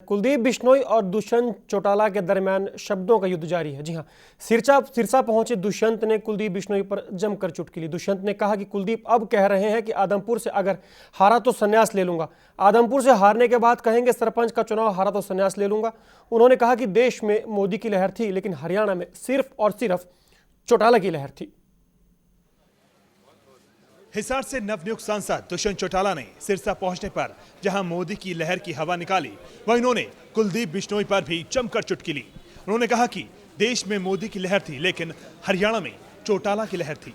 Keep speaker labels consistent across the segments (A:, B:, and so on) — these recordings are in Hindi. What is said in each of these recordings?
A: कुलदीप बिश्नोई और दुष्यंत चौटाला के दरमियान शब्दों का युद्ध जारी है। जी हां, सिरसा पहुंचे दुष्यंत ने कुलदीप बिश्नोई पर जमकर चुटकी ली। दुष्यंत ने कहा कि कुलदीप अब कह रहे हैं कि आदमपुर से अगर हारा तो संन्यास ले लूंगा। आदमपुर से हारने के बाद कहेंगे सरपंच का चुनाव हारा तो संन्यास ले लूंगा। उन्होंने कहा कि देश में मोदी की लहर थी, लेकिन हरियाणा में सिर्फ और सिर्फ चौटाला की लहर थी।
B: हिसार से नवनियुक्त सांसद दुष्यंत चौटाला ने सिरसा पहुंचने पर जहां मोदी की लहर की हवा निकाली, वहीं उन्होंने कुलदीप बिश्नोई पर भी जमकर चुटकी ली। उन्होंने कहा कि देश में मोदी की लहर थी, लेकिन हरियाणा में चौटाला की लहर थी।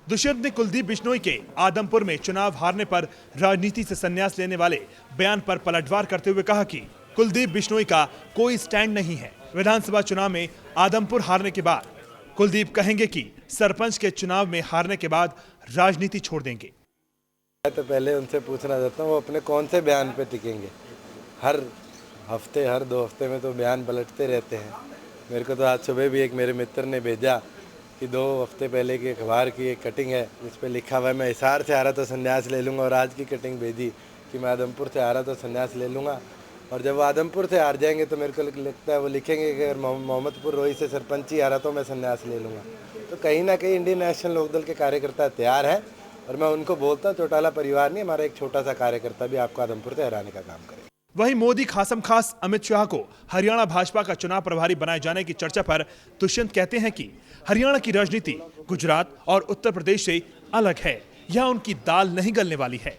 B: दुष्यंत ने कुलदीप बिश्नोई के आदमपुर में चुनाव हारने पर राजनीति से संन्यास लेने वाले बयान पर पलटवार करते हुए कहा कि कुलदीप बिश्नोई का कोई स्टैंड नहीं है। विधानसभा चुनाव में आदमपुर हारने के बाद कुलदीप कहेंगे कि सरपंच के चुनाव में हारने के बाद राजनीति छोड़ देंगे।
C: तो पहले उनसे पूछना चाहता हूँ वो अपने कौन से बयान पे टिकेंगे। हर हफ्ते हर 2 हफ्ते में तो बयान पलटते रहते हैं। मेरे को तो आज सुबह भी एक मेरे मित्र ने भेजा कि 2 हफ्ते पहले की अखबार की एक कटिंग है जिस पे लिखा हुआ है मैं हिसार से आ रहा तो संन्यास ले लूँगा, और आज की कटिंग भेजी कि मैं आदमपुर से आ रहा तो संन्यास ले लूँगा। और जब वो आदमपुर से हार जाएंगे तो मेरे को लगता है वो लिखेंगे कि अगर मोहम्मदपुर रोही से सरपंच ही आ रहा तो मैं संन्यास ले लूँगा। तो कहीं ना कहीं इंडियन नेशनल लोकदल के कार्यकर्ता तैयार हैं, और मैं उनको बोलता हूँ चौटाला परिवार नहीं, हमारा एक छोटा सा कार्यकर्ता भी आपको आदमपुर से हराने का काम करे।
B: वहीं मोदी खासम खास अमित शाह को हरियाणा भाजपा का चुनाव प्रभारी बनाए जाने की चर्चा पर दुष्यंत कहते हैं कि हरियाणा की राजनीति गुजरात और उत्तर प्रदेश से अलग है, यहाँ उनकी दाल नहीं गलने वाली है।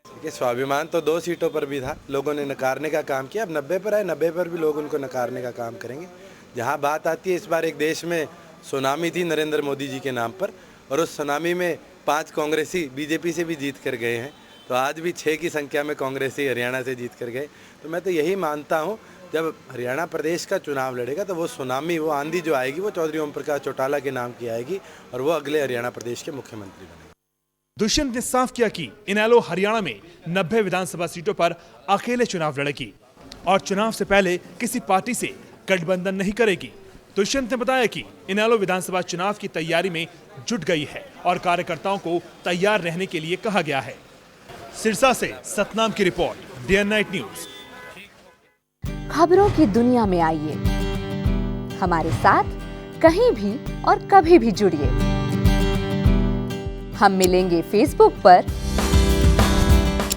C: कि स्वाभिमान तो 2 सीटों पर भी था, लोगों ने नकारने का काम किया। अब 90 पर आए, 90 पर भी लोग उनको नकारने का काम करेंगे। जहां बात आती है, इस बार एक देश में सुनामी थी नरेंद्र मोदी जी के नाम पर, और उस सुनामी में 5 कांग्रेसी बीजेपी से भी जीत कर गए हैं। तो आज भी 6 की संख्या में कांग्रेसी हरियाणा से जीत कर गए। तो मैं तो यही मानता हूँ जब हरियाणा प्रदेश का चुनाव लड़ेगा तो वो सुनामी, वो आंधी जो आएगी वो चौधरी ओम प्रकाश चौटाला के नाम की आएगी, और वो अगले हरियाणा प्रदेश के मुख्यमंत्री बनेंगे।
B: दुष्यंत ने साफ किया कि इनेलो हरियाणा में 90 विधानसभा सीटों पर अकेले चुनाव लड़ेगी और चुनाव से पहले किसी पार्टी से गठबंधन नहीं करेगी। दुष्यंत ने बताया कि इनेलो विधानसभा चुनाव की तैयारी में जुट गई है और कार्यकर्ताओं को तैयार रहने के लिए कहा गया है। सिरसा से सतनाम की report, day and night news.
D: खबरों की दुनिया में आइए, हमारे साथ कहीं भी और कभी भी जुड़िए। हम मिलेंगे फेसबुक पर,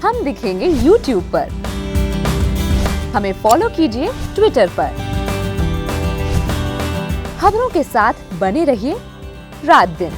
D: हम दिखेंगे यूट्यूब पर, हमें फॉलो कीजिए ट्विटर पर। खबरों के साथ बने रहिए रात दिन।